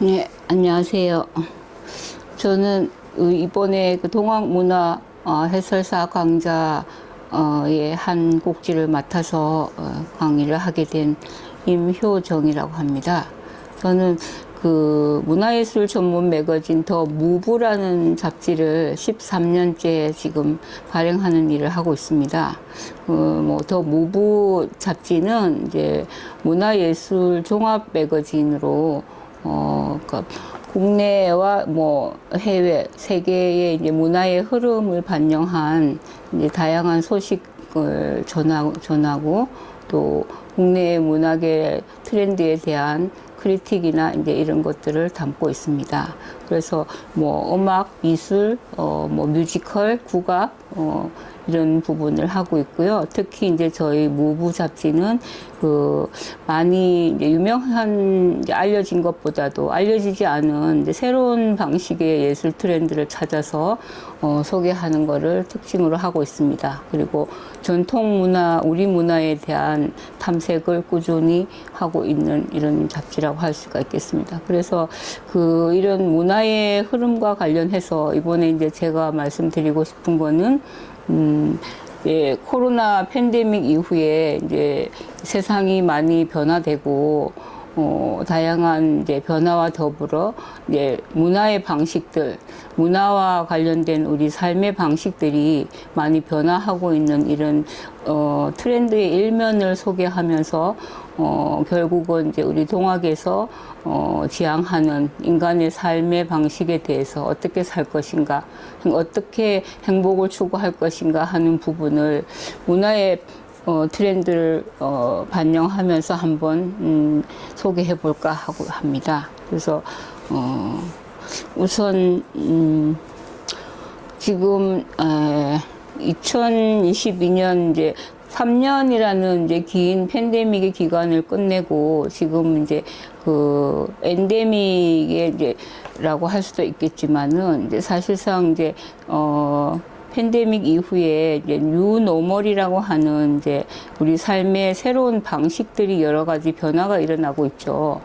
네, 안녕하세요. 저는 이번에 그 동학문화 해설사 강좌의 한 곡지를 맡아서 강의를 하게 된 임효정이라고 합니다. 저는 그 문화예술 전문 매거진 더 무브라는 잡지를 13년째 지금 발행하는 일을 하고 있습니다. 더 무브 잡지는 이제 문화예술 종합 매거진으로 그러니까 국내와 해외, 세계의 이제 문화의 흐름을 반영한 이제 다양한 소식을 전하고 또 국내의 문학의 트렌드에 대한 크리틱이나 이제 이런 것들을 담고 있습니다. 그래서 음악, 미술, 뮤지컬, 국악, 이런 부분을 하고 있고요. 특히 이제 저희 무브 잡지는 많이 이제 유명한 이제 알려진 것보다도 알려지지 않은 이제 새로운 방식의 예술 트렌드를 찾아서 소개하는 것을 특징으로 하고 있습니다. 그리고 전통 문화, 우리 문화에 대한 탐색을 꾸준히 하고 있는 이런 잡지라고 할 수가 있겠습니다. 그래서 이런 문화의 흐름과 관련해서 이번에 이제 제가 말씀드리고 싶은 거는 예, 코로나 팬데믹 이후에 이제 세상이 많이 변화되고 다양한 이제 변화와 더불어 이제 문화의 방식들, 문화와 관련된 우리 삶의 방식들이 많이 변화하고 있는 이런 트렌드의 일면을 소개하면서 결국은 이제 우리 동학에서 지향하는 인간의 삶의 방식에 대해서 어떻게 살 것인가, 어떻게 행복을 추구할 것인가 하는 부분을 문화의 트렌드를 반영하면서 한번 소개해 볼까 하고 합니다. 그래서 우선 지금 2022년 이제 3년이라는 이제 긴 팬데믹의 기간을 끝내고 지금 이제 엔데믹의 이제라고 할 수도 있겠지만은 이제 사실상 이제 팬데믹 이후에 이제 뉴노멀이라고 하는 이제 우리 삶의 새로운 방식들이 여러 가지 변화가 일어나고 있죠.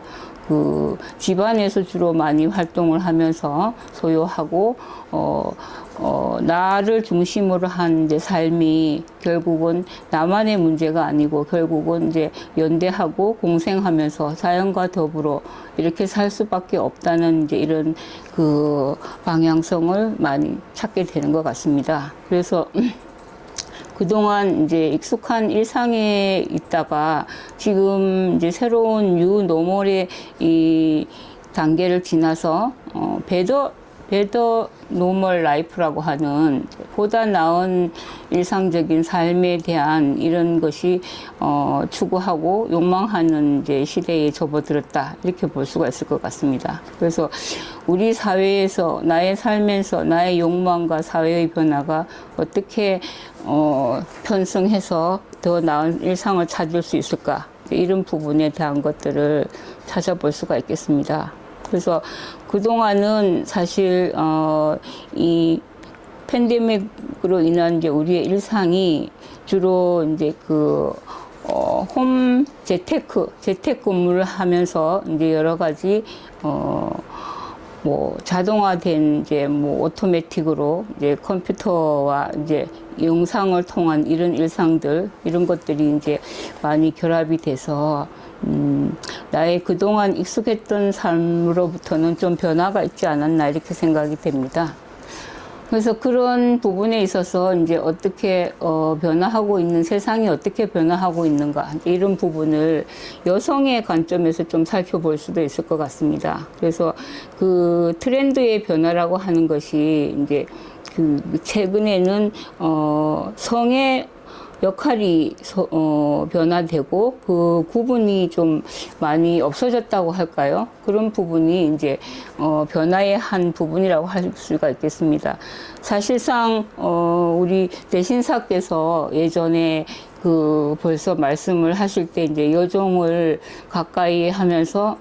집안에서 주로 많이 활동을 하면서 소요하고, 나를 중심으로 한 이제 삶이 결국은 나만의 문제가 아니고 결국은 이제 연대하고 공생하면서 자연과 더불어 이렇게 살 수밖에 없다는 이제 이런 방향성을 많이 찾게 되는 것 같습니다. 그래서 그동안 이제 익숙한 일상에 있다가 지금 이제 새로운 뉴노멀의 이 단계를 지나서 베더 노멀 라이프라고 하는 보다 나은 일상적인 삶에 대한 이런 것이 추구하고 욕망하는 이제 시대에 접어들었다 이렇게 볼 수가 있을 것 같습니다. 그래서 우리 사회에서 나의 삶에서 나의 욕망과 사회의 변화가 어떻게 편승해서 더 나은 일상을 찾을 수 있을까 이런 부분에 대한 것들을 찾아볼 수가 있겠습니다. 그래서 그동안은 사실 이 팬데믹으로 인한 이제 우리의 일상이 주로 이제 홈 재테크 근무를 하면서 이제 여러 가지 자동화된 이제 오토매틱으로 이제 컴퓨터와 이제 영상을 통한 이런 일상들 이런 것들이 이제 많이 결합이 돼서 나의 그동안 익숙했던 삶으로부터는 좀 변화가 있지 않았나 이렇게 생각이 됩니다. 그래서 그런 부분에 있어서 이제 어떻게 변화하고 있는 세상이 어떻게 변화하고 있는가 이런 부분을 여성의 관점에서 좀 살펴볼 수도 있을 것 같습니다. 그래서 트렌드의 변화라고 하는 것이 이제 최근에는 성의 역할이 변화되고 그 구분이 좀 많이 없어졌다고 할까요? 그런 부분이 이제 변화의 한 부분이라고 할 수가 있겠습니다. 사실상 우리 대신사께서 예전에 벌써 말씀을 하실 때 이제 여종을 가까이 하면서,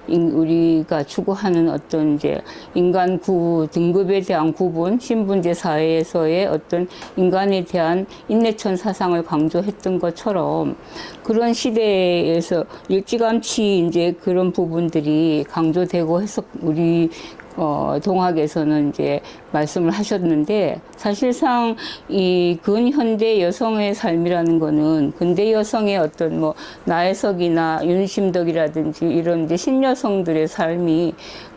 우리가 추구하는 어떤 이제 인간 등급에 대한 구분, 신분제 사회에서의 어떤 인간에 대한 인내천 사상을 강조했던 것처럼 그런 시대에서 일찌감치 이제 그런 부분들이 강조되고 해서 우리 동학에서는 이제 말씀을 하셨는데, 사실상 이 근현대 여성의 삶이라는 거는 근대 여성의 어떤 뭐 나혜석이나 윤심덕이라든지 이런 이제 신여성들의 삶이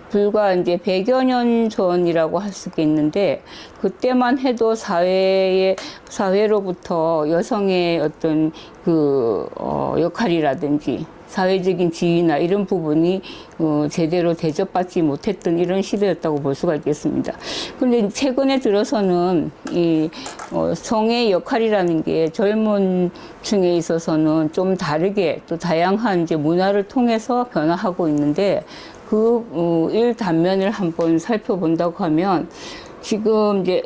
불과 이제 100여 년 전이라고 할 수 있겠는데, 그때만 해도 사회로부터 여성의 어떤 역할이라든지 사회적인 지위나 이런 부분이 제대로 대접받지 못했던 이런 시대였다고 볼 수가 있겠습니다. 그런데 최근에 들어서는 이 성의 역할이라는 게 젊은 층에 있어서는 좀 다르게 또 다양한 이제 문화를 통해서 변화하고 있는데, 일 단면을 한번 살펴본다고 하면, 지금 이제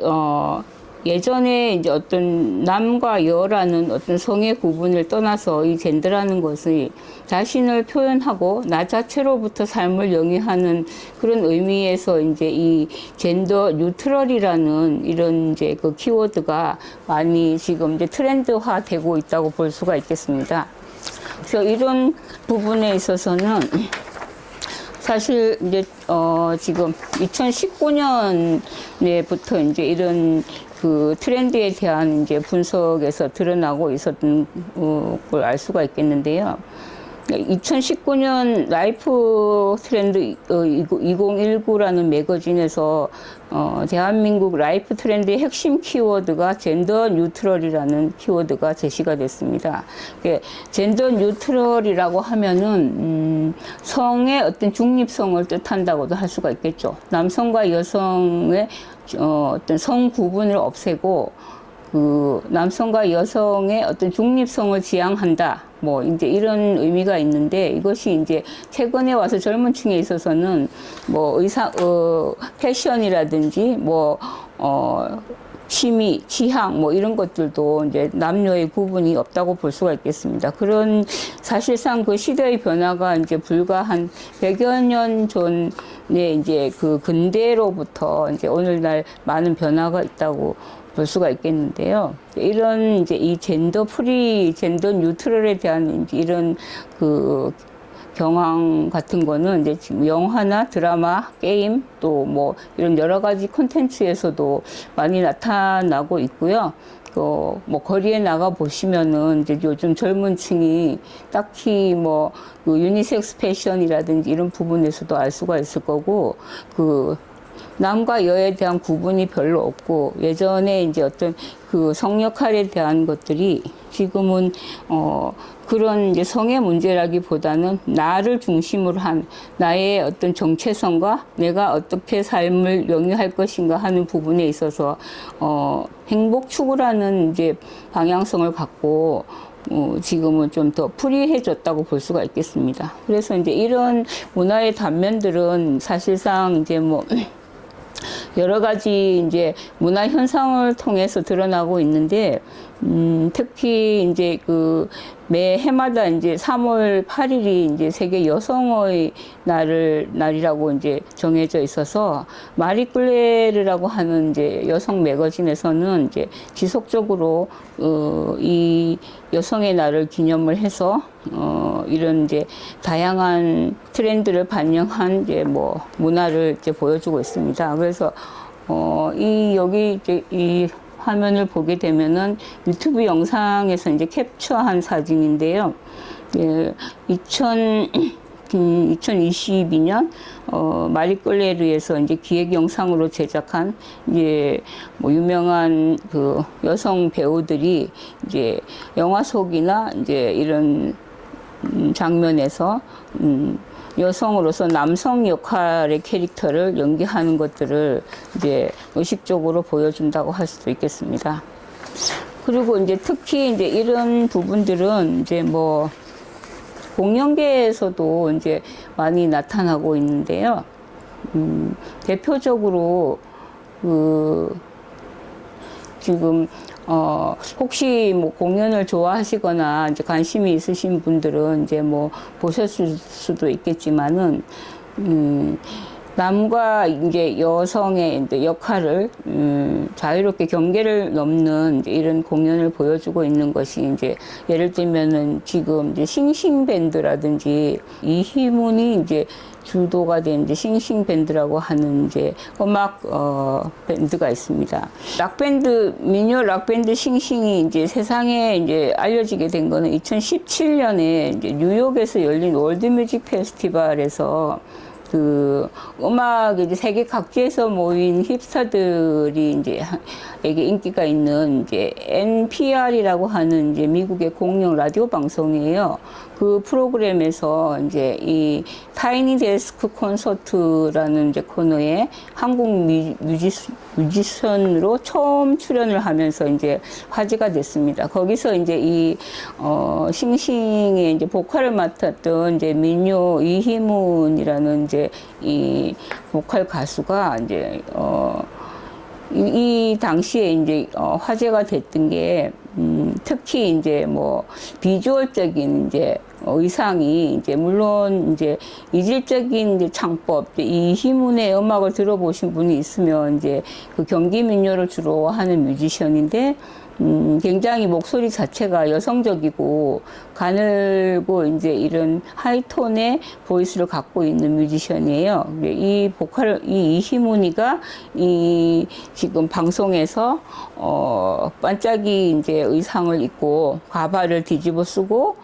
예전에 이제 어떤 남과 여라는 어떤 성의 구분을 떠나서 이 젠더라는 것이 자신을 표현하고 나 자체로부터 삶을 영위하는 그런 의미에서 이제 이 젠더 뉴트럴이라는 이런 이제 그 키워드가 많이 지금 이제 트렌드화 되고 있다고 볼 수가 있겠습니다. 그래서 이런 부분에 있어서는 사실 이제 지금 2019년에부터 이제 이런 그 트렌드에 대한 이제 분석에서 드러나고 있었던 걸 알 수가 있겠는데요. 2019년 라이프 트렌드 2019라는 매거진에서 대한민국 라이프 트렌드의 핵심 키워드가 젠더 뉴트럴이라는 키워드가 제시가 됐습니다. 젠더 뉴트럴이라고 하면은 성의 어떤 중립성을 뜻한다고도 할 수가 있겠죠. 남성과 여성의 어떤 성 구분을 없애고 남성과 여성의 어떤 중립성을 지향한다. 뭐 이제 이런 의미가 있는데, 이것이 이제 최근에 와서 젊은 층에 있어서는 뭐 패션이라든지 취미, 취향 뭐 이런 것들도 이제 남녀의 구분이 없다고 볼 수가 있겠습니다. 그런 사실상 그 시대의 변화가 이제 불과 한 100여 년 전에 이제 그 근대로부터 이제 오늘날 많은 변화가 있다고 볼 수가 있겠는데요. 이런 이제 이 젠더 뉴트럴에 대한 이제 이런 경황 같은 거는 이제 지금 영화나 드라마, 게임 또 뭐 이런 여러 가지 콘텐츠에서도 많이 나타나고 있고요. 뭐 거리에 나가 보시면은 이제 요즘 젊은 층이 딱히 유니섹스 패션이라든지 이런 부분에서도 알 수가 있을 거고, 남과 여에 대한 구분이 별로 없고, 예전에 이제 어떤 성 역할에 대한 것들이 지금은 그런 이제 성의 문제라기보다는 나를 중심으로 한 나의 어떤 정체성과 내가 어떻게 삶을 영위할 것인가 하는 부분에 있어서 행복 추구라는 이제 방향성을 갖고 지금은 좀 더 프리해졌다고 볼 수가 있겠습니다. 그래서 이제 이런 문화의 단면들은 사실상 이제 여러 가지 이제 문화 현상을 통해서 드러나고 있는데, 특히 이제 매 해마다 이제 3월 8일이 이제 세계 여성의 날이라고 이제 정해져 있어서, 마리끌레르라고 하는 이제 여성 매거진에서는 이제 지속적으로 이 여성의 날을 기념을 해서 이런 이제 다양한 트렌드를 반영한 이제 문화를 이제 보여주고 있습니다. 그래서 여기 이제 이 화면을 보게 되면은 유튜브 영상에서 이제 캡처한 사진인데요. 예, 2022년 마리끌레르에서 이제 기획 영상으로 제작한 이제 유명한 여성 배우들이 이제 영화 속이나 이제 이런 장면에서 여성으로서 남성 역할의 캐릭터를 연기하는 것들을 이제 의식적으로 보여준다고 할 수도 있겠습니다. 그리고 이제 특히 이제 이런 부분들은 이제 공연계에서도 이제 많이 나타나고 있는데요. 대표적으로 지금 혹시 뭐 공연을 좋아하시거나 이제 관심이 있으신 분들은 이제 뭐 보셨을 수도 있겠지만은, 남과 이제 여성의 이제 역할을 자유롭게 경계를 넘는 이제 이런 공연을 보여주고 있는 것이 이제 예를 들면은 지금 이제 싱싱 밴드라든지 이희문이 이제 주도가 된 이제 싱싱 밴드라고 하는 이제 음악 밴드가 있습니다. 락밴드 민요 락밴드 싱싱이 이제 세상에 이제 알려지게 된 거는 2017년에 이제 뉴욕에서 열린 월드뮤직 페스티벌에서 그 음악이 이제 세계 각지에서 모인 힙스터들이 이제 에게 인기가 있는 이제 NPR이라고 하는 이제 미국의 공영 라디오 방송이에요. 그 프로그램에서 이제 이 타이니 데스크 콘서트라는 이제 코너에 한국 뮤지션으로 처음 출연을 하면서 이제 화제가 됐습니다. 거기서 이제 이 싱싱의 이제 보컬을 맡았던 이제 민요 이희문이라는 이제 이 보컬 가수가 이제 이 당시에 이제 화제가 됐던 게 특히 이제 뭐 비주얼적인 이제 의상이 이제 물론 이제 이질적인 이제 창법, 이희문의 음악을 들어보신 분이 있으면 이제 그 경기 민요를 주로 하는 뮤지션인데 굉장히 목소리 자체가 여성적이고 가늘고 이제 이런 하이톤의 보이스를 갖고 있는 뮤지션이에요. 이 이희문이가 이 지금 방송에서 반짝이 이제 의상을 입고 가발을 뒤집어 쓰고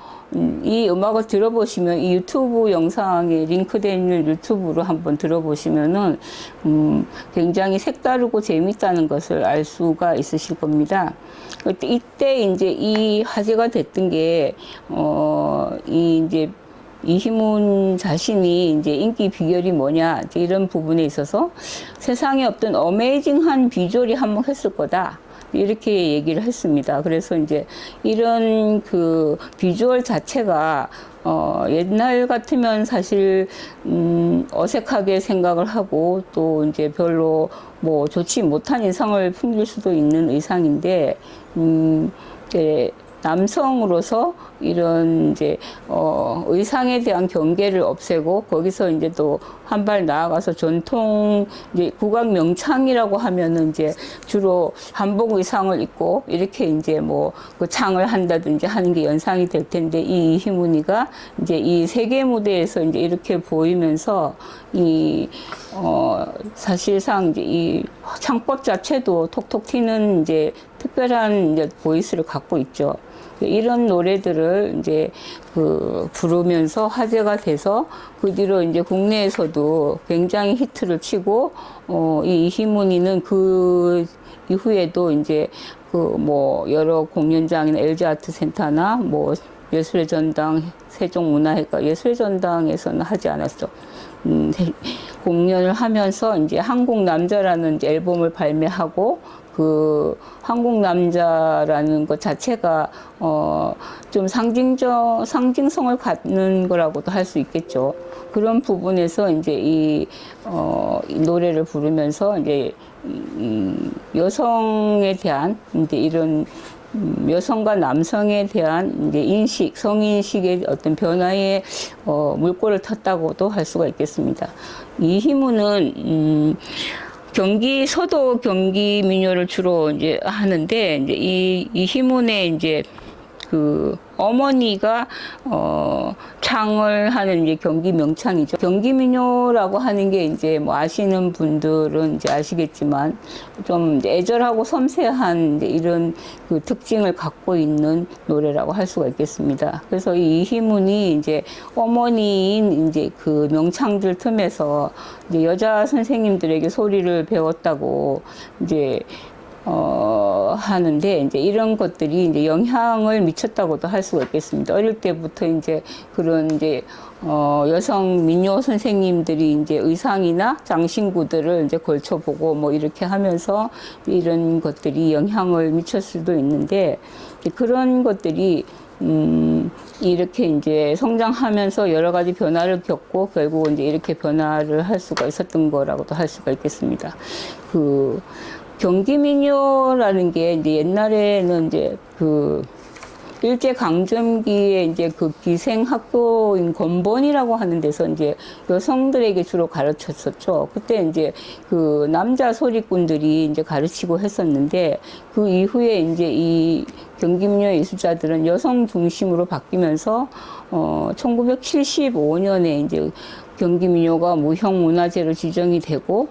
이 음악을 들어보시면 이 유튜브 영상에 링크되어 있는 유튜브로 한번 들어보시면은 굉장히 색다르고 재밌다는 것을 알 수가 있으실 겁니다. 이때 이제 이 화제가 됐던 게 이 이제 이희문 자신이 이제 인기 비결이 뭐냐 이런 부분에 있어서 세상에 없던 어메이징한 비주얼이 한몫했을 거다. 이렇게 얘기를 했습니다. 그래서 이제 이런 그 비주얼 자체가 옛날 같으면 사실 어색하게 생각을 하고 또 이제 별로 뭐 좋지 못한 인상을 풍길 수도 있는 의상인데 남성으로서 이런 이제 의상에 대한 경계를 없애고 거기서 이제 또 한 발 나아가서 전통 이제 국악 명창이라고 하면은 이제 주로 한복 의상을 입고 이렇게 이제 뭐 그 창을 한다든지 하는 게 연상이 될 텐데 이 이희문이가 이제 이 세계 무대에서 이제 이렇게 보이면서 이 사실상 이제 이 창법 자체도 톡톡 튀는 이제 특별한 이제 보이스를 갖고 있죠. 이런 노래들을 이제 부르면서 화제가 돼서 그 뒤로 이제 국내에서도 굉장히 히트를 치고 이 이희문이는 그 이후에도 이제 뭐 여러 공연장이나 LG 아트 센터나 뭐 예술의 전당, 세종문화회관 예술의 전당에서는 하지 않았어. 공연을 하면서 이제 한국 남자라는 이제 앨범을 발매하고 그 한국 남자라는 것 자체가 좀 상징성을 갖는 거라고도 할 수 있겠죠. 그런 부분에서 이제 이 노래를 부르면서 이제 여성에 대한 이제 이런 여성과 남성에 대한 이제 인식, 성인식의 어떤 변화에 물꼬를 텄다고도 할 수가 있겠습니다. 이희문은 서도 경기 민요를 주로 이제 하는데 이제 이희문의 이제 그 어머니가 창을 하는 이제 경기 명창이죠. 경기 민요라고 하는 게 이제 뭐 아시는 분들은 이제 아시겠지만 좀 이제 애절하고 섬세한 이제 이런 그 특징을 갖고 있는 노래라고 할 수가 있겠습니다. 그래서 이 이희문이 이제 어머니인 이제 그 명창들 틈에서 이제 여자 선생님들에게 소리를 배웠다고 이제 하는데, 이제 이런 것들이 이제 영향을 미쳤다고도 할 수가 있겠습니다. 어릴 때부터 이제 그런 이제, 여성 민요 선생님들이 이제 의상이나 장신구들을 이제 걸쳐보고 뭐 이렇게 하면서 이런 것들이 영향을 미칠 수도 있는데, 그런 것들이 이렇게 이제 성장하면서 여러 가지 변화를 겪고 결국 이제 이렇게 변화를 할 수가 있었던 거라고도 할 수가 있겠습니다. 경기민요라는 게 이제 옛날에는 이제 그 일제 강점기에 이제 그 기생학교인 건본이라고 하는 데서 이제 여성들에게 주로 가르쳤었죠. 그때 이제 그 남자 소리꾼들이 이제 가르치고 했었는데 그 이후에 이제 이 경기민요 예술자들은 여성 중심으로 바뀌면서 1975년에 이제 경기민요가 무형문화재로 지정이 되고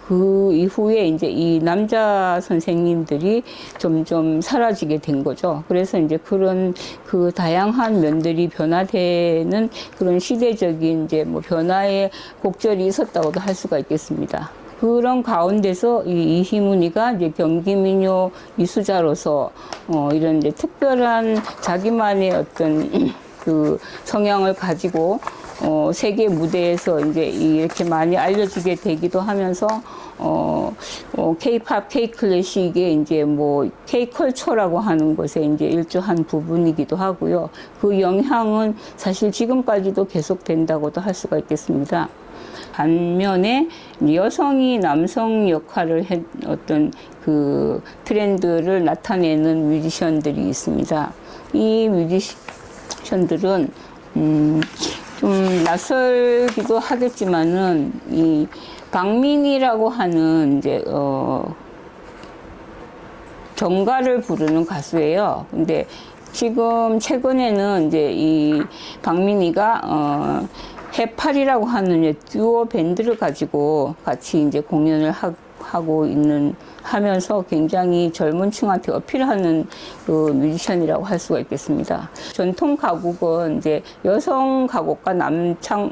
그 이후에 이제 이 남자 선생님들이 점점 사라지게 된 거죠. 그래서 이제 그런 그 다양한 면들이 변화되는 그런 시대적인 이제 뭐 변화의 곡절이 있었다고도 할 수가 있겠습니다. 그런 가운데서 이 이희문이가 이제 경기민요 이수자로서 이런 이제 특별한 자기만의 어떤 그 성향을 가지고 세계 무대에서 이제 이렇게 많이 알려지게 되기도 하면서 K-팝, K-클래식의 이제 뭐 K-컬처라고 하는 것에 이제 일조한 부분이기도 하고요. 그 영향은 사실 지금까지도 계속된다고도 할 수가 있겠습니다. 반면에 여성이 남성 역할을 어떤 그 트렌드를 나타내는 뮤지션들이 있습니다. 이 뮤지션들은 좀 낯설기도 하겠지만은 이 박민희라고 하는 이제 정가를 부르는 가수예요. 근데 지금 최근에는 이제 이 박민희가 해팔이라고 하는 듀오 밴드를 가지고 같이 이제 공연을 하고 하면서 굉장히 젊은 층한테 어필하는 그 뮤지션이라고 할 수가 있겠습니다. 전통 가곡은 이제 여성 가곡과 남창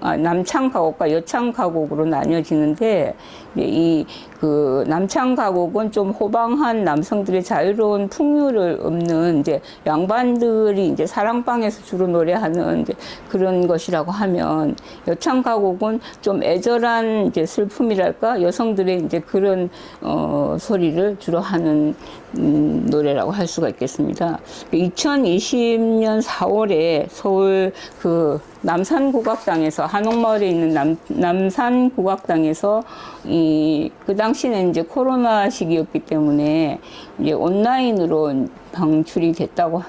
가곡과 여창 가곡으로 나뉘어지는데, 이 그 남창 가곡은 좀 호방한 남성들의 자유로운 풍류를 읊는 이제 양반들이 이제 사랑방에서 주로 노래하는 이제 그런 것이라고 하면, 여창 가곡은 좀 애절한 이제 슬픔이랄까, 여성들의 이제 그런 소리를 주로 하는 노래라고 할 수가 있겠습니다. 2020년 4월에 서울 그 남산국악당에서, 한옥마을에 있는 남산국악당에서 그 당시는 이제 코로나 시기였기 때문에 이제 온라인으로 방출이 됐다고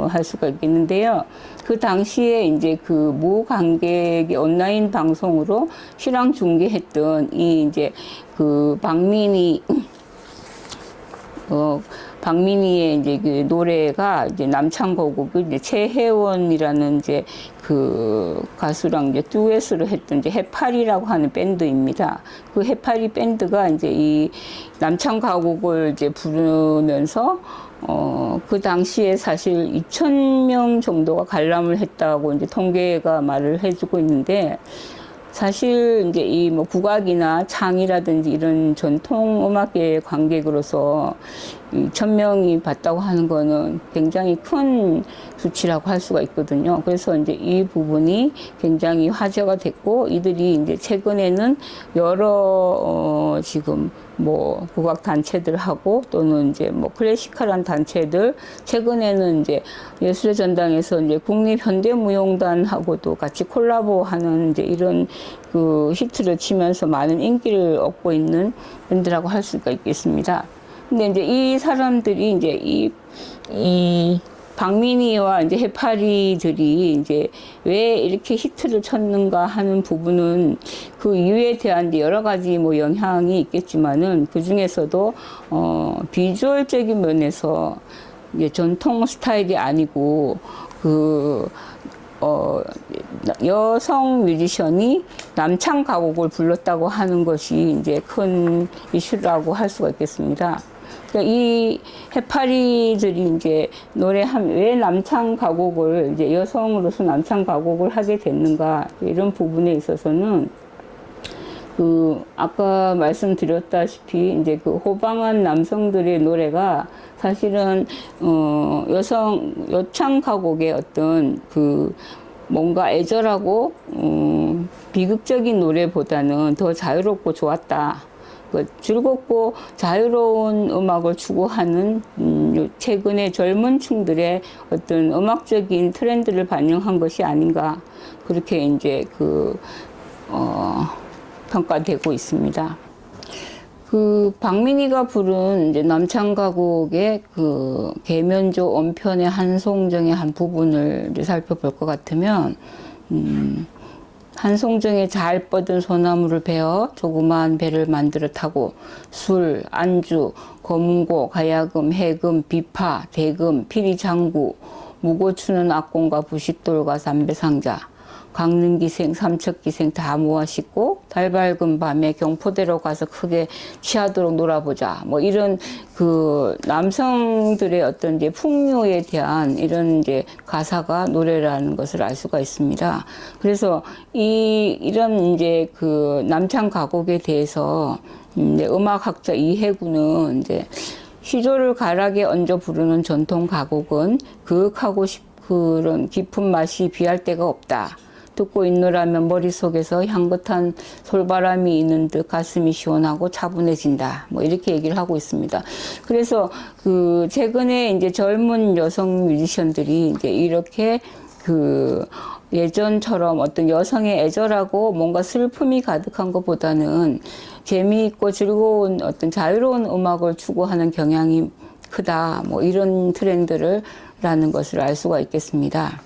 할 수가 있겠는데요. 그 당시에 이제 그 무관객의 온라인 방송으로 실황 중계했던 이 이제 그 박민희의 이제 그 노래가 이제 남창거곡을 이제 최혜원이라는 이제 그 가수랑 이제 듀엣으로 했던 이제 해파리라고 하는 밴드입니다. 그 해파리 밴드가 이제 이 남창가곡을 이제 부르면서 그 당시에 사실 2,000명 정도가 관람을 했다고 이제 통계가 말을 해주고 있는데, 사실 이제 이 뭐 국악이나 창이라든지 이런 전통 음악계 관객으로서 1,000명이 봤다고 하는 거는 굉장히 큰 수치라고 할 수가 있거든요. 그래서 이제 이 부분이 굉장히 화제가 됐고, 이들이 이제 최근에는 여러 지금 뭐 국악 단체들하고 또는 이제 뭐 클래시컬한 단체들, 최근에는 이제 예술의 전당에서 이제 국립현대무용단하고도 같이 콜라보하는 이제 이런 그 히트를 치면서 많은 인기를 얻고 있는 밴드라고 할 수가 있겠습니다. 근데 이제 이 사람들이 이제 이 박민희와 이제 해파리들이 이제 왜 이렇게 히트를 쳤는가 하는 부분은 그 이유에 대한 여러 가지 뭐 영향이 있겠지만은, 그 중에서도 비주얼적인 면에서 이제 전통 스타일이 아니고 여성 뮤지션이 남창 가곡을 불렀다고 하는 것이 이제 큰 이슈라고 할 수가 있겠습니다. 그러니까 이 해파리들이 이제 왜 남창 가곡을 이제 여성으로서 남창 가곡을 하게 됐는가, 이런 부분에 있어서는 아까 말씀드렸다시피 이제 그 호방한 남성들의 노래가 사실은 여창 가곡의 어떤 뭔가 애절하고 비극적인 노래보다는 더 자유롭고 좋았다. 즐겁고 자유로운 음악을 추구하는 최근의 젊은 층들의 어떤 음악적인 트렌드를 반영한 것이 아닌가, 그렇게 이제 평가되고 있습니다. 그 박민희가 부른 이제 남창가곡의 그 계면조 원편의 한송정의 한 부분을 이제 살펴볼 것 같으면, 한송정에 잘 뻗은 소나무를 베어 조그마한 배를 만들어 타고 술, 안주, 검은고, 가야금, 해금, 비파, 대금, 피리장구, 무고추는 악공과 부싯돌과 담배상자, 강릉기생, 삼척기생 다 모아 싣고 달 밝은 밤에 경포대로 가서 크게 취하도록 놀아보자. 뭐 이런 그 남성들의 어떤 이제 풍요에 대한 이런 이제 가사가 노래라는 것을 알 수가 있습니다. 그래서 이런 이제 그 남창 가곡에 대해서 이제 음악학자 이해구는 이제 시조를 가락에 얹어 부르는 전통 가곡은 그윽하고 그런 깊은 맛이 비할 데가 없다. 듣고 있노라면 머릿속에서 향긋한 솔바람이 있는 듯 가슴이 시원하고 차분해진다. 뭐 이렇게 얘기를 하고 있습니다. 그래서 그 최근에 이제 젊은 여성 뮤지션들이 이제 이렇게 그 예전처럼 어떤 여성의 애절하고 뭔가 슬픔이 가득한 것보다는 재미있고 즐거운 어떤 자유로운 음악을 추구하는 경향이 크다. 뭐 이런 트렌드라는 것을 알 수가 있겠습니다.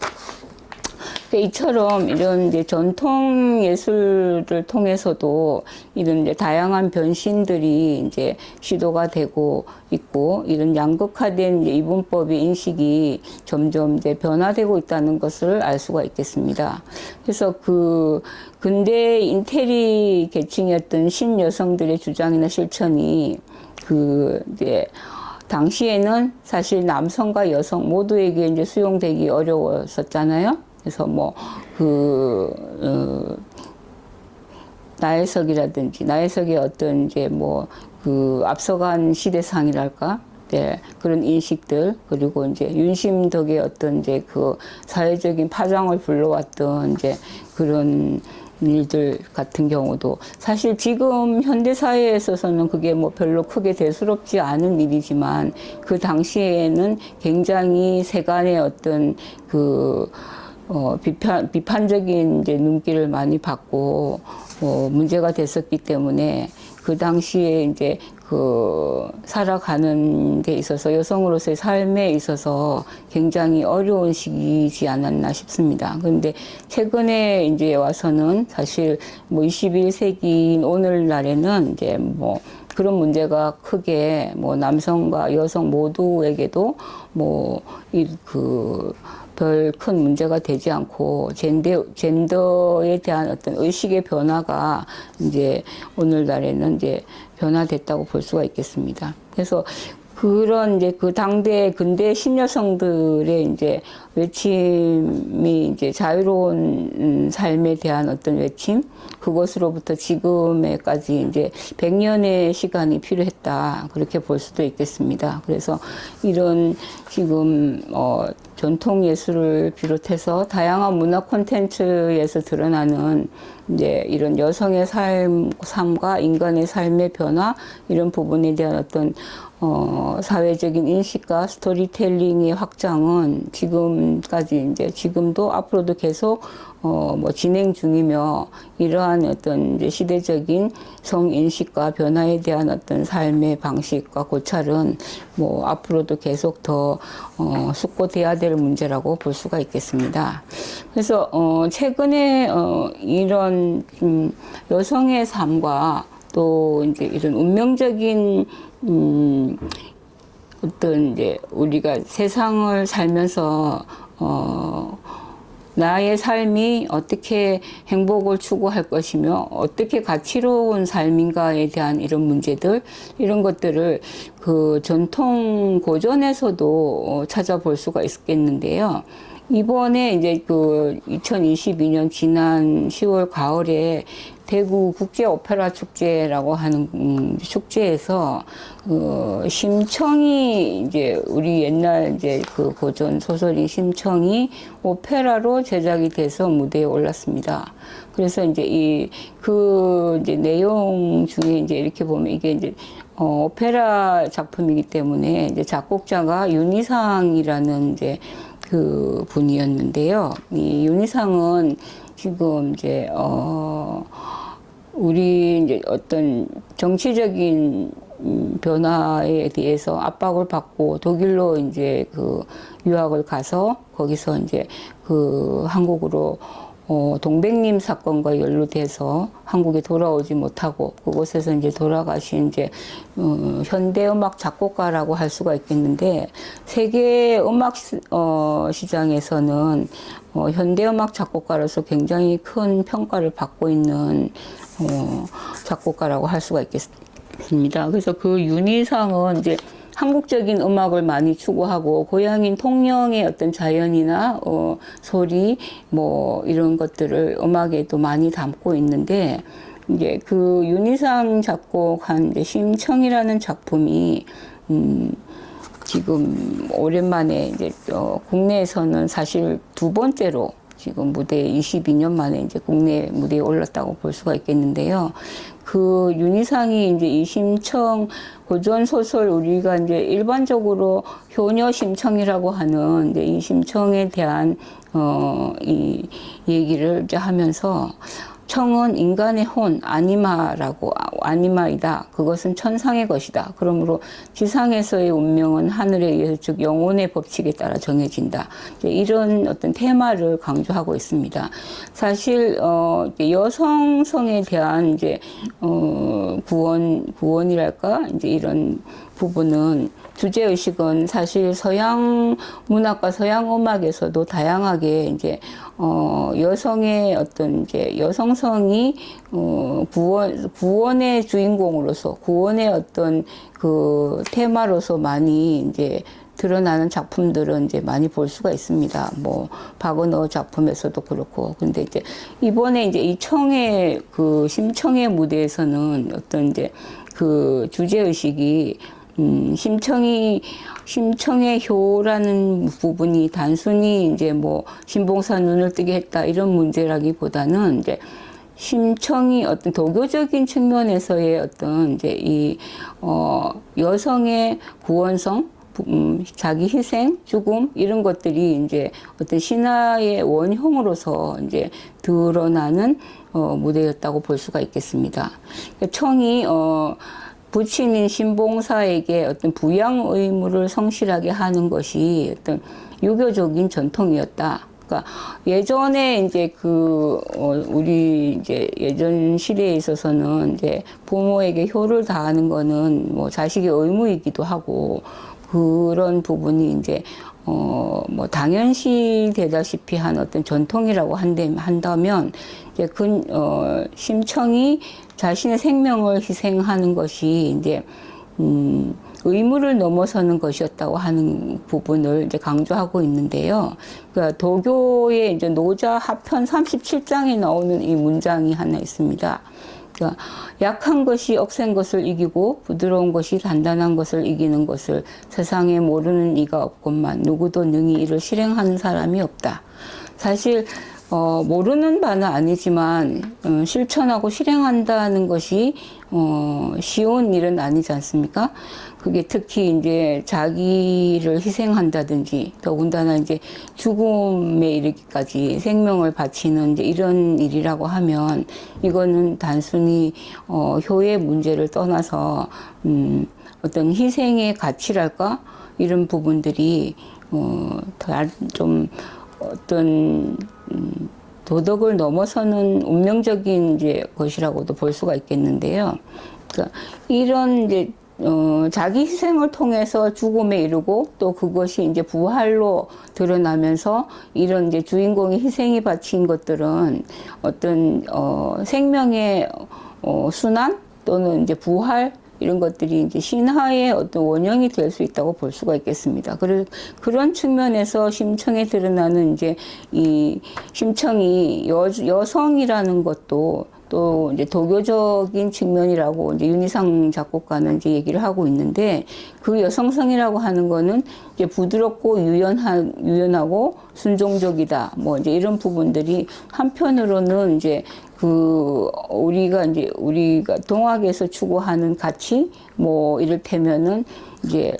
이처럼 이런 이제 전통 예술을 통해서도 이런 이제 다양한 변신들이 이제 시도가 되고 있고, 이런 양극화된 이제 이분법의 인식이 점점 이제 변화되고 있다는 것을 알 수가 있겠습니다. 그래서 그 근대 인테리 계층이었던 신여성들의 주장이나 실천이 그 이제 당시에는 사실 남성과 여성 모두에게 이제 수용되기 어려웠었잖아요. 그래서 뭐 나혜석이라든지 나혜석의 어떤 이제 뭐 그 앞서간 시대상이랄까, 네, 그런 인식들, 그리고 이제 윤심덕의 어떤 이제 그 사회적인 파장을 불러왔던 이제 그런 일들 같은 경우도 사실 지금 현대 사회에 있어서는 그게 뭐 별로 크게 대수롭지 않은 일이지만 그 당시에는 굉장히 세간의 어떤 그 비판적인 이제 눈길을 많이 받고, 문제가 됐었기 때문에 그 당시에 이제 그 살아가는 데 있어서 여성으로서의 삶에 있어서 굉장히 어려운 시기이지 않았나 싶습니다. 그런데 최근에 이제 와서는 사실 뭐 21세기인 오늘날에는 이제 뭐 그런 문제가 크게 뭐 남성과 여성 모두에게도 뭐 별 큰 문제가 되지 않고 젠더에 대한 어떤 의식의 변화가 이제 오늘날에는 이제 변화됐다고 볼 수가 있겠습니다. 그래서 그런 이제 그 당대 근대 신여성들의 이제 외침이 이제 자유로운 삶에 대한 어떤 외침, 그것으로부터 지금에까지 이제 100년의 시간이 필요했다, 그렇게 볼 수도 있겠습니다. 그래서 이런 지금 전통 예술을 비롯해서 다양한 문화 콘텐츠에서 드러나는 이제 이런 여성의 삶과 인간의 삶의 변화, 이런 부분에 대한 어떤 사회적인 인식과 스토리텔링의 확장은 지금까지 이제 지금도 앞으로도 계속 뭐 진행 중이며, 이러한 어떤 이제 시대적인 성인식과 변화에 대한 어떤 삶의 방식과 고찰은 뭐 앞으로도 계속 더 숙고돼야 될 문제라고 볼 수가 있겠습니다. 그래서 최근에 이런 여성의 삶과 또 이제 이런 운명적인 어떤 이제 우리가 세상을 살면서 나의 삶이 어떻게 행복을 추구할 것이며 어떻게 가치로운 삶인가에 대한 이런 문제들, 이런 것들을 그 전통 고전에서도 찾아볼 수가 있겠는데요. 이번에 이제 그 2022년 지난 10월 가을에 대구 국제 오페라 축제라고 하는 축제에서 심청이 이제 우리 옛날 이제 그 고전 소설인 심청이 오페라로 제작이 돼서 무대에 올랐습니다. 그래서 이제 이제 내용 중에 이제 이렇게 보면 이게 이제 오페라 작품이기 때문에 이제 작곡자가 윤희상이라는 이제 그 분이었는데요. 이 윤희상은 지금 이제 우리 이제 어떤 정치적인 변화에 대해서 압박을 받고 독일로 이제 그 유학을 가서 거기서 이제 그 한국으로 동백님 사건과 연루돼서 한국에 돌아오지 못하고 그곳에서 이제 돌아가신 이제 현대음악 작곡가라고 할 수가 있겠는데 세계 음악 시장에서는 현대음악 작곡가로서 굉장히 큰 평가를 받고 있는 작곡가라고 할 수가 있겠습니다. 그래서 그 윤희상은 이제 한국적인 음악을 많이 추구하고 고향인 통영의 어떤 자연이나 소리 뭐 이런 것들을 음악에도 많이 담고 있는데 이제 그 윤희상 작곡한 이제 심청이라는 작품이 지금 오랜만에 이제 국내에서는 사실 두 번째로 지금 무대에 22년 만에 이제 국내 무대에 올랐다고 볼 수가 있겠는데요. 그 윤희상이 이제 이 심청 고전 소설 우리가 이제 일반적으로 효녀 심청이라고 하는 이제 이 심청에 대한 이 얘기를 이제 하면서 청은 인간의 혼, 아니마이다. 그것은 천상의 것이다. 그러므로 지상에서의 운명은 하늘에 의해서 즉 영혼의 법칙에 따라 정해진다. 이런 어떤 테마를 강조하고 있습니다. 사실 여성성에 대한 이제 구원이랄까 이제 이런 부분은 주제 의식은 사실 서양 문학과 서양 음악에서도 다양하게 이제 여성의 어떤 이제 여성성이 구원의 주인공으로서 구원의 어떤 그 테마로서 많이 이제 드러나는 작품들은 이제 많이 볼 수가 있습니다. 뭐 박은호 작품에서도 그렇고. 근데 이제 이번에 이제 이 청의 그 심청의 무대에서는 어떤 이제 그 주제 의식이 심청의 효라는 부분이 단순히 이제 뭐 신봉사 눈을 뜨게 했다 이런 문제라기보다는 이제 심청이 어떤 도교적인 측면에서의 어떤 이제 이 여성의 구원성, 자기 희생, 죽음 이런 것들이 이제 어떤 신화의 원형으로서 이제 드러나는 무대였다고 볼 수가 있겠습니다. 청이 부친인 신봉사에게 어떤 부양 의무를 성실하게 하는 것이 어떤 유교적인 전통이었다. 그러니까 예전에 이제 우리 이제 예전 시대에 있어서는 이제 부모에게 효를 다하는 거는 뭐 자식의 의무이기도 하고 그런 부분이 이제 뭐 당연시 되다시피 한 어떤 전통이라고 한다면 이제 심청이 자신의 생명을 희생하는 것이 이제 의무를 넘어서는 것이었다고 하는 부분을 이제 강조하고 있는데요. 그러니까 도교의 이제 노자 하편 37장에 나오는 이 문장이 하나 있습니다. 그러니까 약한 것이 억센 것을 이기고 부드러운 것이 단단한 것을 이기는 것을 세상에 모르는 이가 없건만 누구도 능히 이를 실행하는 사람이 없다. 사실 모르는 바는 아니지만 실천하고 실행한다는 것이 쉬운 일은 아니지 않습니까? 그게 특히 이제 자기를 희생한다든지 더군다나 이제 죽음에 이르기까지 생명을 바치는 이제 이런 일이라고 하면 이거는 단순히 효의 문제를 떠나서 어떤 희생의 가치랄까 이런 부분들이 좀 어떤 도덕을 넘어서는 운명적인 이제 것이라고도 볼 수가 있겠는데요. 그러니까 이런 이제 자기 희생을 통해서 죽음에 이르고 또 그것이 이제 부활로 드러나면서 이런 이제 주인공의 희생이 바친 것들은 어떤 생명의 순환 또는 이제 부활 이런 것들이 이제 신화의 어떤 원형이 될 수 있다고 볼 수가 있겠습니다. 그런 측면에서 심청에 드러나는 이제 이 심청이 여성이라는 것도 또 이제 도교적인 측면이라고 이제 윤희상 작곡가는 이제 얘기를 하고 있는데 그 여성성이라고 하는 거는 이제 부드럽고 유연하고 순종적이다. 뭐 이제 이런 부분들이 한편으로는 이제 우리가 동학에서 추구하는 가치 뭐 이를테면은 이제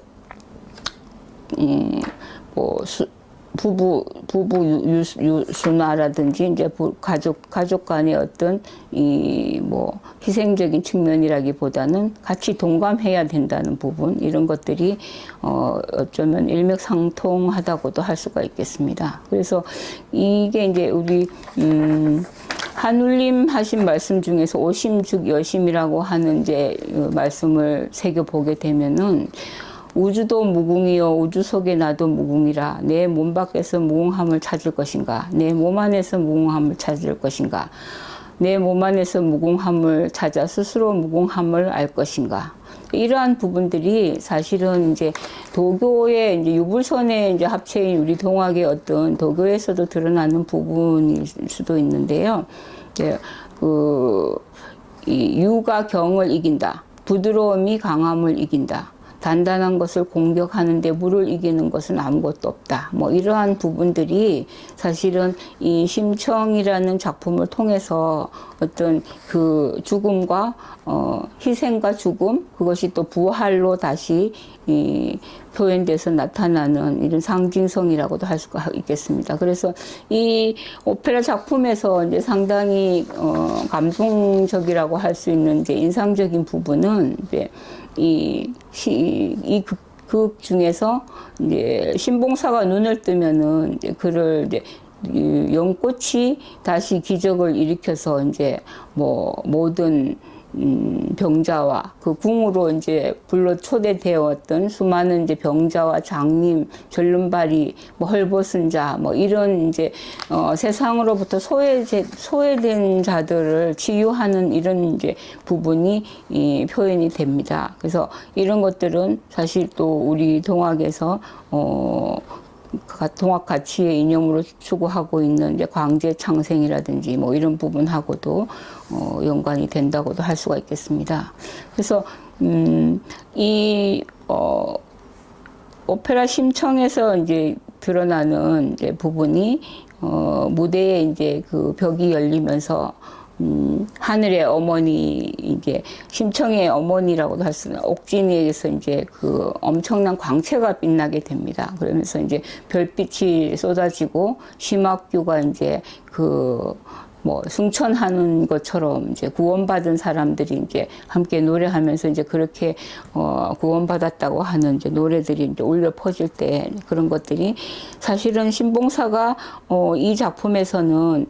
유순화라든지 이제 가족 간의 어떤 이 뭐 희생적인 측면이라기보다는 같이 동감해야 된다는 부분, 이런 것들이 어쩌면 일맥상통하다고도 할 수가 있겠습니다. 그래서 이게 이제 우리 한울림 하신 말씀 중에서 오심죽 여심이라고 하는 이제 말씀을 새겨보게 되면은, 우주도 무궁이요 우주 속에 나도 무궁이라, 내 몸 밖에서 무궁함을 찾을 것인가, 내 몸 안에서 무궁함을 찾을 것인가, 내 몸 안에서 무궁함을 찾아 스스로 무궁함을 알 것인가. 이러한 부분들이 사실은 이제 도교의 이제 유불선에 이제 합체인 우리 동학의 어떤 도교에서도 드러나는 부분일 수도 있는데요. 이제 이 유가 경을 이긴다, 부드러움이 강함을 이긴다, 단단한 것을 공격하는데 물을 이기는 것은 아무것도 없다. 뭐 이러한 부분들이 사실은 이 심청이라는 작품을 통해서 어떤 그 죽음과 희생과 죽음, 그것이 또 부활로 다시 표현돼서 나타나는 이런 상징성이라고도 할 수가 있겠습니다. 그래서 이 오페라 작품에서 이제 상당히 감동적이라고 할 수 있는 이제 인상적인 부분은 이제 이 극 중에서 이제 신봉사가 눈을 뜨면은 이제 그를 이제 연꽃이 다시 기적을 일으켜서 이제 뭐 모든 병자와 그 궁으로 이제 불러 초대되었던 수많은 이제 병자와 장님, 절름발이, 뭐 헐벗은 자, 뭐 이런 이제 세상으로부터 소외된 자들을 치유하는 이런 이제 부분이 표현이 됩니다. 그래서 이런 것들은 사실 또 우리 동학에서 동학 가치의 이념으로 추구하고 있는 이제 광제 창생이라든지 뭐 이런 부분하고도 연관이 된다고도 할 수가 있겠습니다. 그래서 이 오페라 심청에서 이제 드러나는 이제 부분이 무대에 이제 그 벽이 열리면서 하늘의 어머니, 이게 심청의 어머니라고도 할 수 있는 옥진이에게서 이제 그 엄청난 광채가 빛나게 됩니다. 그러면서 이제 별빛이 쏟아지고 심학규가 이제 그 뭐 승천하는 것처럼 이제 구원받은 사람들이 이제 함께 노래하면서 이제 그렇게 구원받았다고 하는 이제 노래들이 이제 울려 퍼질 때, 그런 것들이 사실은 신봉사가 이 작품에서는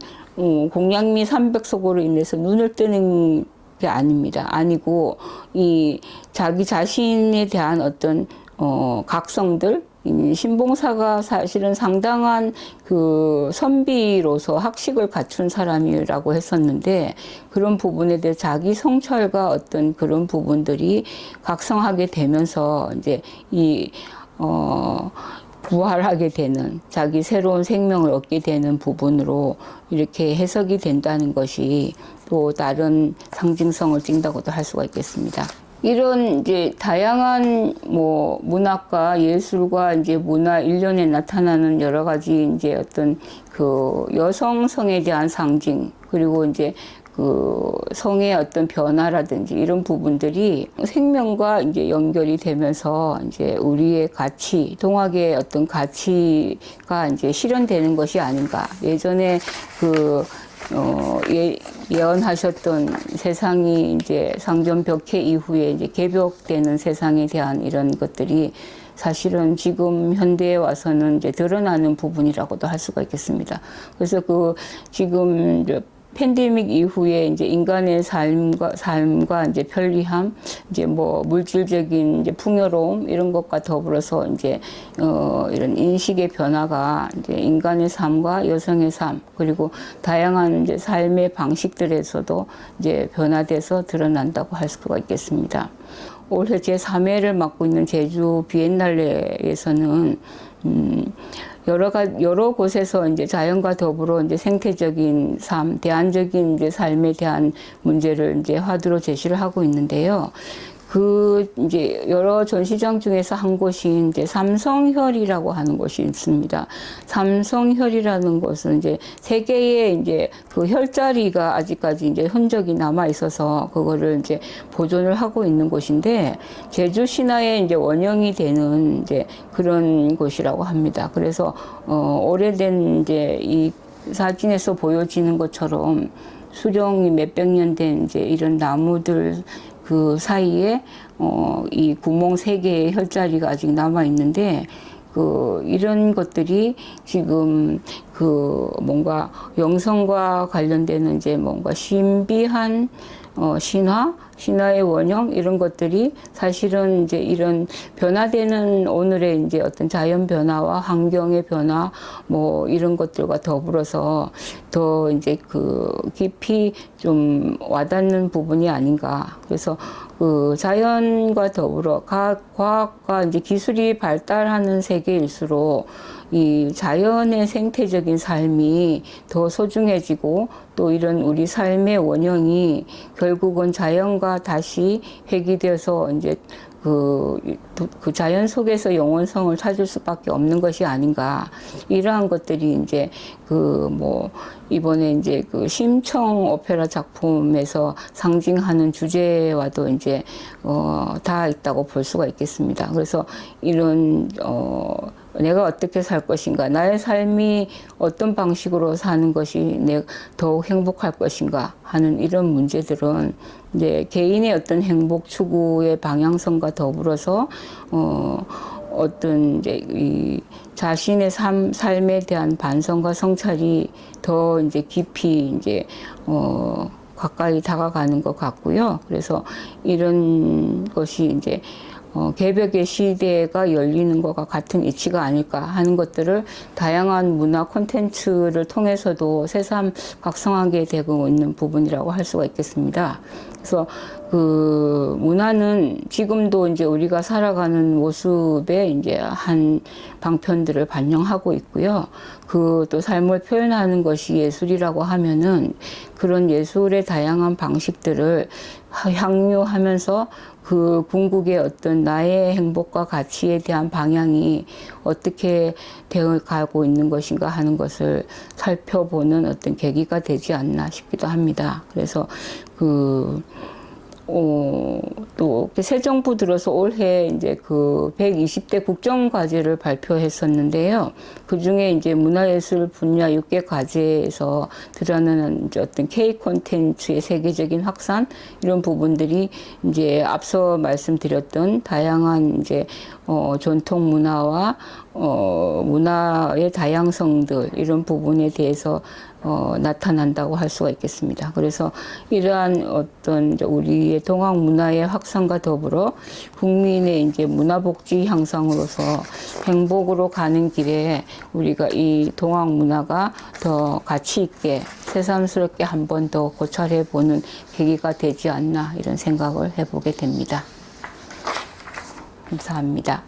공양미 삼백석으로 인해서 눈을 뜨는 게 아닙니다. 아니고 이 자기 자신에 대한 어떤 각성들, 신봉사가 사실은 상당한 그 선비로서 학식을 갖춘 사람이라고 했었는데, 그런 부분에 대해 자기 성찰과 어떤 그런 부분들이 각성하게 되면서 이제 부활하게 되는, 자기 새로운 생명을 얻게 되는 부분으로 이렇게 해석이 된다는 것이 또 다른 상징성을 띈다고도 할 수가 있겠습니다. 이런 이제 다양한 뭐 문학과 예술과 이제 문화 일련에 나타나는 여러 가지 이제 어떤 그 여성성에 대한 상징, 그리고 이제 그 성의 어떤 변화라든지 이런 부분들이 생명과 이제 연결이 되면서 이제 우리의 가치, 동학의 어떤 가치가 이제 실현되는 것이 아닌가. 예전에 예언하셨던 세상이 이제 상전벽해 이후에 이제 개벽되는 세상에 대한 이런 것들이 사실은 지금 현대에 와서는 이제 드러나는 부분이라고도 할 수가 있겠습니다. 그래서 지금 팬데믹 이후에 이제 인간의 삶과 이제 편리함, 이제 뭐 물질적인 이제 풍요로움, 이런 것과 더불어서 이제 이런 인식의 변화가 이제 인간의 삶과 여성의 삶, 그리고 다양한 이제 삶의 방식들에서도 이제 변화돼서 드러난다고 할 수가 있겠습니다. 올해 제3회를 맡고 있는 제주 비엔날레에서는 여러 곳에서 이제 자연과 더불어 이제 생태적인 삶, 대안적인 이제 삶에 대한 문제를 이제 화두로 제시를 하고 있는데요. 그 이제 여러 전시장 중에서 한 곳이 이제 삼성혈이라고 하는 곳이 있습니다. 삼성혈이라는 곳은 이제 세 개의 이제 그 혈자리가 아직까지 이제 흔적이 남아 있어서 그거를 이제 보존을 하고 있는 곳인데 제주 신화의 이제 원형이 되는 이제 그런 곳이라고 합니다. 그래서 오래된 이제 이 사진에서 보여지는 것처럼 수령이 몇백 년 된 이제 이런 나무들 그 사이에 이 구멍 세 개의 혈자리가 아직 남아 있는데 이런 것들이 지금 뭔가 영성과 관련되는 이제 뭔가 신비한 신화의 원형 이런 것들이 사실은 이제 이런 변화되는 오늘의 이제 어떤 자연 변화와 환경의 변화 뭐 이런 것들과 더불어서 더 이제 깊이 좀 와닿는 부분이 아닌가. 그래서 자연과 더불어 과학과 이제 기술이 발달하는 세계일수록 이 자연의 생태적인 삶이 더 소중해지고 또 이런 우리 삶의 원형이 결국은 자연과 다시 회귀되어서 이제 그 자연 속에서 영원성을 찾을 수밖에 없는 것이 아닌가. 이러한 것들이 이제 이번에 이제 심청 오페라 작품에서 상징하는 주제와도 이제 다 있다고 볼 수가 있겠습니다. 그래서 이런 내가 어떻게 살 것인가, 나의 삶이 어떤 방식으로 사는 것이 더욱 행복할 것인가 하는 이런 문제들은 이제 개인의 어떤 행복 추구의 방향성과 더불어서 어떤 이제 이 자신의 삶에 대한 반성과 성찰이 더 이제 깊이 이제 가까이 다가가는 것 같고요. 그래서 이런 것이 이제 개벽의 시대가 열리는 것과 같은 이치가 아닐까 하는 것들을 다양한 문화 콘텐츠를 통해서도 새삼 각성하게 되고 있는 부분이라고 할 수가 있겠습니다. 그래서 문화는 지금도 이제 우리가 살아가는 모습의 이제 한 방편들을 반영하고 있고요. 또 삶을 표현하는 것이 예술이라고 하면은 그런 예술의 다양한 방식들을 향유하면서 궁극의 어떤 나의 행복과 가치에 대한 방향이 어떻게 되어 가고 있는 것인가 하는 것을 살펴보는 어떤 계기가 되지 않나 싶기도 합니다. 그래서 또 새 정부 들어서 올해 이제 120대 국정과제를 발표했었는데요. 그 중에 이제 문화예술 분야 6개 과제에서 드러나는 이제 어떤 K 콘텐츠의 세계적인 확산 이런 부분들이 이제 앞서 말씀드렸던 다양한 이제 전통 문화와 문화의 다양성들 이런 부분에 대해서 나타난다고 할 수가 있겠습니다. 그래서 이러한 어떤 우리의 동학 문화의 확산과 더불어 국민의 이제 문화복지 향상으로서 행복으로 가는 길에 우리가 이 동학 문화가 더 가치 있게 새삼스럽게 한 번 더 고찰해 보는 계기가 되지 않나 이런 생각을 해보게 됩니다. 감사합니다.